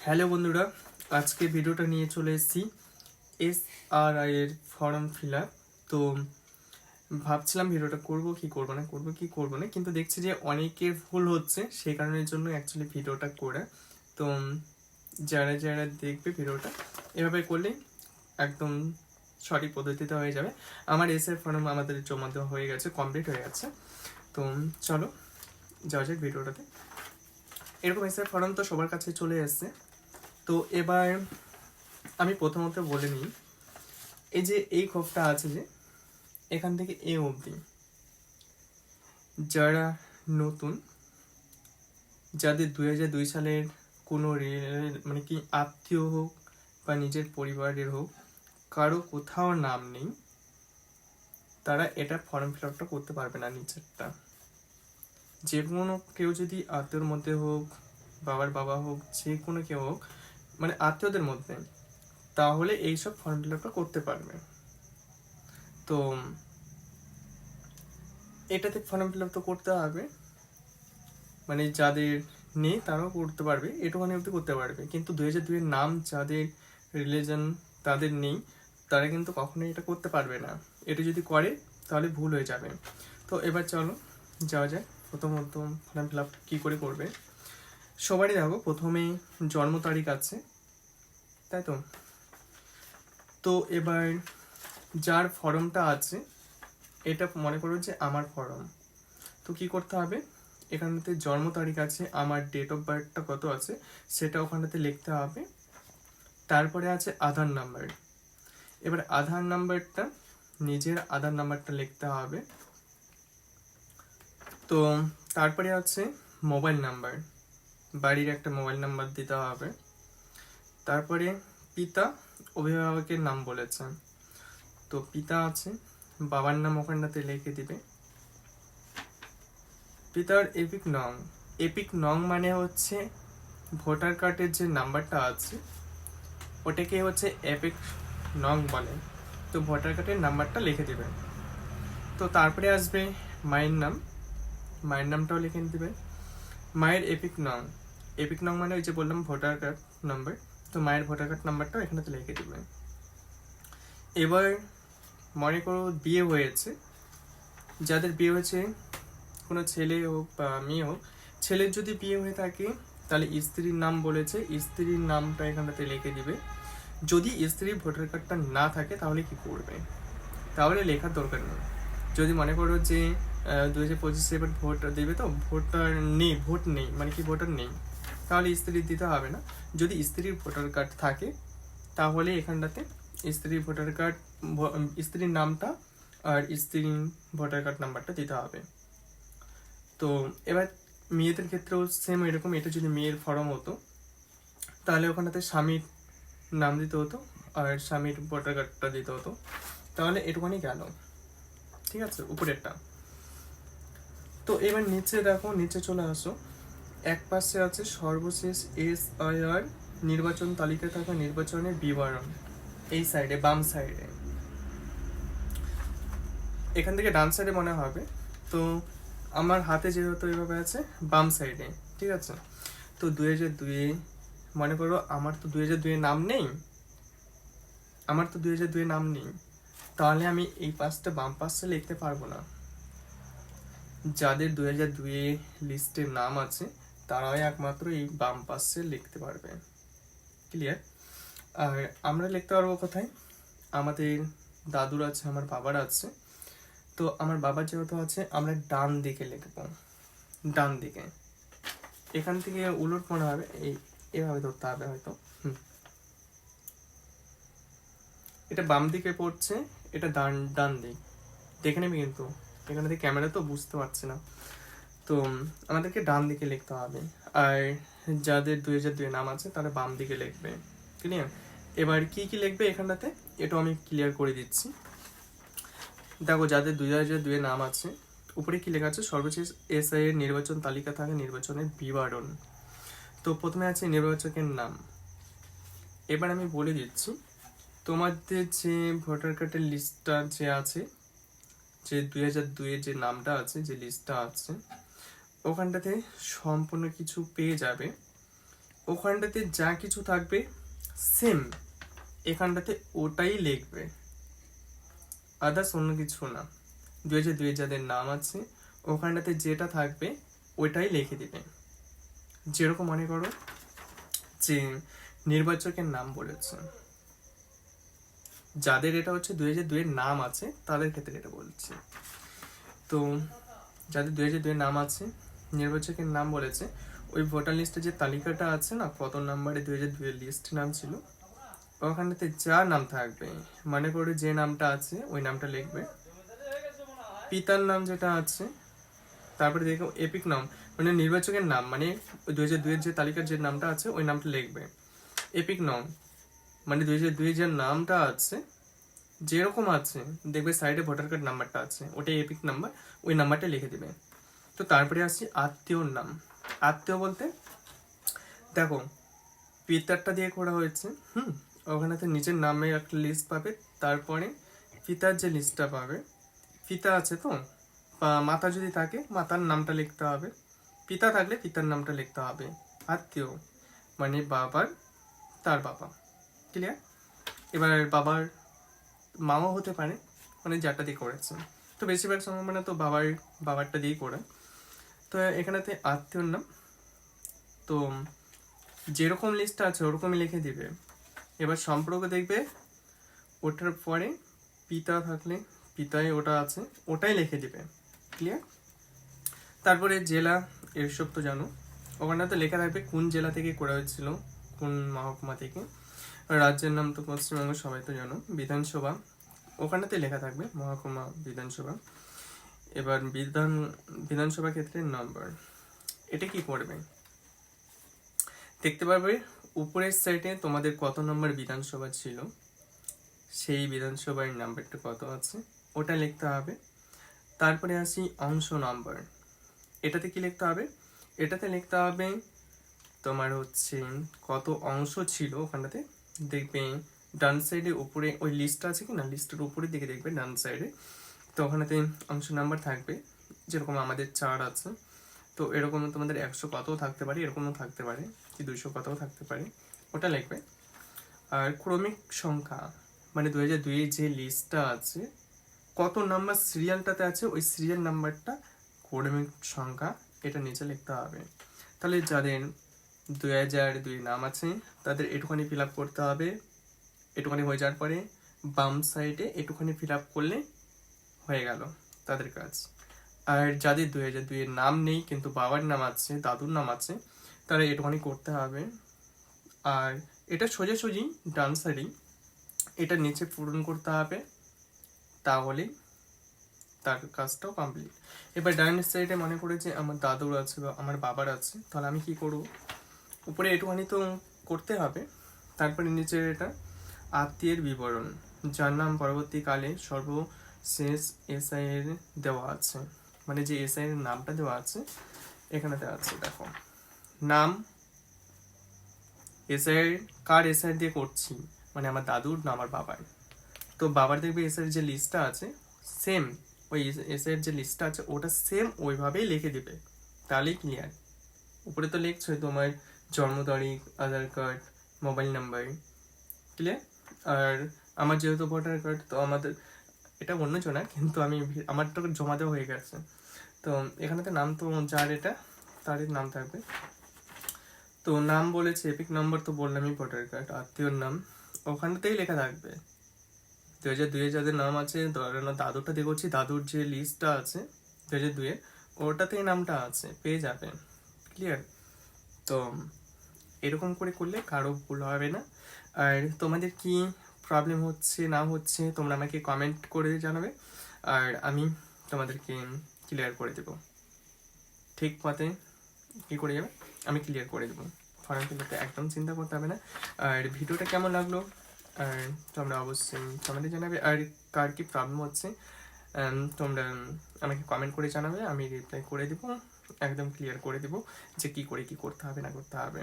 Hello বন্ধুরা, আজকে ভিডিওটা নিয়ে চলে এসেছি এসআরআই এর ফর্ম ফিল আপ। তো ভাবছিলাম ভিডিওটা করব না, কিন্তু দেখছি যে অনেকের ভুল হচ্ছে, সেই কারণের জন্য অ্যাকচুয়ালি ভিডিওটা করে। তো যারা যারা দেখবে ভিডিওটা এভাবে করলেই একদম সঠিক পদ্ধতিতে হয়ে যাবে। আমার এসআর ফর্ম আমাদের জমা দেওয়া হয়ে গেছে, কমপ্লিট হয়ে গেছে। তো চলো যাওয়া যাক ভিডিওটাতে। এরকম এসআর ফর্ম তো সবার কাছে চলে এসছে। তো এবার আমি প্রথমত বলে নিই, এই যে এই খোপটা আছে, যে এখান থেকে এ অবধি যারা নতুন, যাদের 2002 সালের কোনো মানে কি আত্মীয় হোক বা নিজের পরিবারের হোক, কারো কোথাও নাম নেই, তারা এটা ফর্ম ফিল আপটা করতে পারবে না। নিচেরটা যে কোনো কেউ যদি আত্মীয়র মধ্যে হোক, বাবার বাবা হোক, যে কোনো কেউ হোক, মানে আত্মীয়দের মধ্যে, তাহলে এইসব ফর্ম ফিল আপটা করতে পারবে। তো এটাতে ফর্ম ফিল আপ তো করতে হবে, মানে যাদের নেই তারাও করতে পারবে, এটুখানি অবধি করতে পারবে। কিন্তু 2002 এর নাম যাদের রিলিজন তাদের নেই, তারা কিন্তু কখনোই এটা করতে পারবে না। এটা যদি করে তাহলে ভুল হয়ে যাবে। তো এবার চলো যাওয়া যায়। প্রথমত ফর্ম ফিল আপ কী করে করবে। সবারই দেখো প্রথমে জন্ম তারিখ আছে, তাই তো। তো এবার যার ফর্মটা আছে, এটা মনে করো যে আমার ফর্ম। তো কি করতে হবে, এখানটাতে জন্ম তারিখ আছে, আমার ডেট অফ বার্থটা কত আছে সেটা ওখানটাতে লিখতে হবে। তারপরে আছে আধার নাম্বার। এবার আধার নাম্বারটা, নিজের আধার নাম্বারটা লিখতে হবে। তো তারপরে আছে মোবাইল নাম্বার, বাড়ির একটা মোবাইল নাম্বার দিতে হবে। তারপরে পিতা অভিভাবকের নাম বলেছে, তো পিতা আছে, বাবার নাম ওখানটাতে লিখে দিবে। পিতার এপিক নং মানে হচ্ছে ভোটার কার্ডের যে নাম্বারটা আছে ওটাকে হচ্ছে এপিক নং বলে। তো ভোটার কার্ডের নাম্বারটা লিখে দিবে। তো তারপরে আসবে মায়ের নাম, মায়ের নামটাও লিখে দিবে। মায়ের এপিক নং মানে ওই যে বললাম ভোটার কার্ড নাম্বার, তো মায়ের ভোটার কার্ড নাম্বারটাও এখানেতে লিখে দিবে। এবার মনে করো বিয়ে হয়েছে, যাদের বিয়ে হয়েছে, কোনো ছেলে হোক বা মেয়ে হোক, ছেলের যদি বিয়ে হয়ে থাকে তাহলে স্ত্রীর নাম বলেছে, স্ত্রীর নামটা এখানটাতে লিখে দিবে। যদি স্ত্রীর ভোটার কার্ডটা না থাকে তাহলে কি করবে, তাহলে লেখার দরকার নেই। যদি মনে করো যে 2025 এবার ভোট দেবে, তো ভোট নেই মানে কি ভোটার নেই, তাহলে স্ত্রীর দিতে হবে না। যদি স্ত্রীর ভোটার কার্ড থাকে তাহলে এখানটাতে স্ত্রীর ভোটার কার্ড, স্ত্রীর নামটা আর স্ত্রীর ভোটার কার্ড নাম্বারটা দিতে হবে। তো এবার মেয়েদের ক্ষেত্রেও সেম এরকম, এটা যদি মেয়ের ফর্ম হতো তাহলে ওখানটাতে স্বামীর নাম দিতে হতো আর স্বামীর ভোটার কার্ডটা দিতে হতো। তাহলে এটুকুনি গেল, ঠিক আছে, উপরেরটা। তো এবার নিচে দেখো, নিচে চলে আসো। এক পাশে আছে সর্বশেষ এসআইআর নির্বাচন তালিকায় থাকা নির্বাচনের বিবরণ, এই সাইডে বাম সাইডে, এখান থেকে ডান সাইডে মনে হবে। তো আমার হাতে যেহেতু এইভাবে আছে বাম সাইডে, ঠিক আছে। তো 2002, মনে করো আমার তো 2002 নাম নেই, তাহলে আমি এই পাশটা বাম পাশে লিখতে পারবো না। যাদের 2002 লিস্টের নাম আছে তারাই একমাত্র এই বাম পাশে লিখতে পারবে। ক্লিয়ার? আর আমরা লিখতে পারবো কোথায়, আমাদের দাদুর আছে, আমার বাবার আছে। তো আমার বাবার যেহেতু আছে আমরা ডান দিকে লিখবো, ডান দিকে। এখান থেকে উলট মনে হবে, এভাবে ধরতে হবে হয়তো। এটা বাম দিকে পড়ছে, এটা ডান দিক, দেখে নেবে। কিন্তু এখানে থেকে ক্যামেরা তো বুঝতে পারছে না, তো আমাদেরকে ডান দিকে লিখতে হবে। আর যাদের 2002 নাম আছে তারা বাম দিকে লিখবে। ক্লিয়ার? এবার কি কি লিখবে এখানটাতে এটাও আমি ক্লিয়ার করে দিচ্ছি। দেখো, যাদের 2002 নাম আছে, উপরে কি লেখা আছে, সর্বশেষ এসআই এর নির্বাচন তালিকা থাকে নির্বাচনের বিবরণ। তো প্রথমে আছে নির্বাচকের নাম। এবার আমি বলে দিচ্ছি, তোমাদের যে ভোটার কার্ডের লিস্টটা যে আছে, যে 2002 যে নামটা আছে, যে লিস্টটা আছে, ওখানটাতে সম্পূর্ণ কিছু পেয়ে যাবে। ওখানটাতে যা কিছু থাকবে সেম এখানটাতে ওটাই লিখবে, আদার্স অন্য কিছু না। 2002 যাদের নাম আছে ওখানটাতে যেটা থাকবে ওইটাই লিখে দিবে। যেরকম মনে করো যে নির্বাচকের নাম বলেছে, যাদের এটা হচ্ছে 2002 নাম আছে তাদের ক্ষেত্রে এটা বলছি। তো যাদের 2002 নাম আছে, নির্বাচকের নাম বলেছে, ওই ভোটার লিস্টে যে তালিকাটা আছে না, কত নাম্বারে 2002 লিস্ট নাম ছিল, ওখানটাতে যা নাম থাকবে, মনে করে যে নামটা আছে ওই নামটা লিখবে। পিতার নাম যেটা আছে, তারপরে দেখো এপিক নাম মানে নির্বাচকের নাম, মানে 2002 যে তালিকার যে নামটা আছে ওই নামটা লিখবে। এপিক নাম মানে 2002 যে নামটা আছে যেরকম আছে, দেখবে সাইডে ভোটার কার্ড নাম্বারটা আছে, ওটাই এপিক নাম্বার, ওই নাম্বারটা লিখে দিবে। তো তারপরে আসছি আত্মীয়র নাম। আত্মীয় বলতে দেখো পিতারটা দিয়ে করা হয়েছে, ওখানেতে নিজের নামে একটা লিস্ট পাবে, তারপরে পিতার যে লিস্টটা পাবে, পিতা আছে তো, বা মাতা যদি থাকে মাতার নামটা লিখতে হবে, পিতা থাকলে পিতার নামটা লিখতে হবে। আত্মীয় মানে বাবার তার বাবা, ক্লিয়ার? এবার বাবার মাও হতে পারে, মানে যারটা দিয়ে করেছে, তো বেশিরভাগ সময় মানে তো বাবারটা দিয়েই করে। তো এখানেতে আত্মীয়র নাম তো যেরকম লিস্টটা আছে ওরকমই লিখে দিবে। এবার সম্পর্ক দেখবে ওটার পরে পিতা থাকলে পিতায় ওটা আছে ওটাই লিখে দিবে, ক্লিয়ার? তারপরে জেলা, এসব তো জানো, ওখানটাতে লেখা থাকবে কোন জেলা থেকে করা হয়েছিল, কোন মহকুমা থেকে। রাজ্যের নাম তো পশ্চিমবঙ্গ সবাই তো জানো। বিধানসভা, ওখানটাতে লেখা থাকবে মহকুমা বিধানসভা। এবার বিধানসভা ক্ষেত্রের নম্বর, এটা কি করবে দেখতে পারবে উপরের সাইডে তোমাদের কত নম্বর বিধানসভা ছিল, সেই বিধানসভার নাম্বারটা কত আছে ওটা লিখতে হবে। তারপরে আসি অংশ নম্বর, এটাতে কি লিখতে হবে, এটাতে লিখতে হবে তোমার হচ্ছে কত অংশ ছিল ওখানটাতে। দেখবে ডান সাইডে উপরে ওই লিস্টটা আছে কি না, লিস্টের উপরের দিকে দেখবে ডান সাইডে, তো ওখানেতে অংশ নাম্বার থাকবে। যেরকম আমাদের 4 আছে, তো এরকম তোমাদের 100 কতও থাকতে পারে, এরকমও থাকতে পারে, কি 200 কতও থাকতে পারে, ওটা লিখবে। আর ক্রমিক সংখ্যা মানে 2002 যে লিস্টটা আছে কত নাম্বার সিরিয়ালটাতে আছে ওই সিরিয়াল নাম্বারটা ক্রমিক সংখ্যা, এটা নিচে লিখতে হবে। তাহলে যাদের 2002 নাম আছে তাদের এটুখানি ফিল আপ করতে হবে, এটুখানি হয়ে যাওয়ার পরে বাম সাইডে এটুখানি ফিল আপ করলে হয়ে গেল তাদের কাজ। আর যাদের 2002 নাম নেই কিন্তু বাবার নাম আছে, দাদুর নাম আছে, তারা এটুখানি করতে হবে। আর এটা সোজাসুজি ডান সাইডেই এটা নিচে পূরণ করতে হবে, তাহলে তার কাজটাও কমপ্লিট। এবার ডান সাইডে মনে করে যে আমার দাদুর আছে বা আমার বাবার আছে, তাহলে আমি কি করব, উপরে একটুখানি তো করতে হবে, তারপরে নিচে এটা আত্মীয়ের বিবরণ, যার নাম পরবর্তীকালে সর্বশেষ এসআই এর দেওয়া আছে, মানে যে এসআই এর নামটা দেওয়া আছে এখানেতে আছে। দেখো নাম এসআই কার এসআই দিয়ে করছি, মানে আমার দাদুর না আমার বাবার, তো বাবার দেখবে এসআই যে লিস্টটা আছে সেম ওই এসআই যে লিস্টটা আছে ওটা সেম ওইভাবেই লিখে দিবে, তাহলেই ক্লিয়ার। উপরে তো লিখছোই তোমার জন্ম তারিখ, আধার কার্ড, মোবাইল নাম্বার, ক্লিয়ার। আর আমার যেহেতু ভোটার কার্ড, তো আমাদের এটা অন্য জনা, কিন্তু আমারটা জমা দেওয়া হয়ে গেছে, তো এখানেতে নাম তো যার এটা তারই নাম থাকবে। তো নাম বলেছে এপিক নম্বর তো বললামই, ভোটার কার্ড, আত্মীয়র নাম ওখানটাতেই লেখা থাকবে। 2002 যাদের নাম আছে, ধরেন দাদুরটা দেখছি, দাদুর যে লিস্টটা আছে 2002 ওটাতেই নামটা আছে, পেয়ে যাবে, ক্লিয়ার? তো এরকম করে করলে কারো ভুল হবে না। আর তোমাদের কি প্রবলেম হচ্ছে না হচ্ছে তোমরা আমাকে কমেন্ট করে জানাবে, আর আমি তোমাদেরকে ক্লিয়ার করে দেব, ঠিক পথে কি করে যাবে আমি ক্লিয়ার করে দেবো। ফর্ম ফিল আপটা একদম চিন্তা করতে হবে না। আর ভিডিওটা কেমন লাগলো আর তোমরা অবশ্যই কমেন্টে জানাবে, আর কার কি প্রবলেম হচ্ছে তোমরা আমাকে কমেন্ট করে জানাবে, আমি রিপ্লাই করে দেবো, একদম ক্লিয়ার করে দেবো যে কি করে কি করতে হবে না করতে হবে।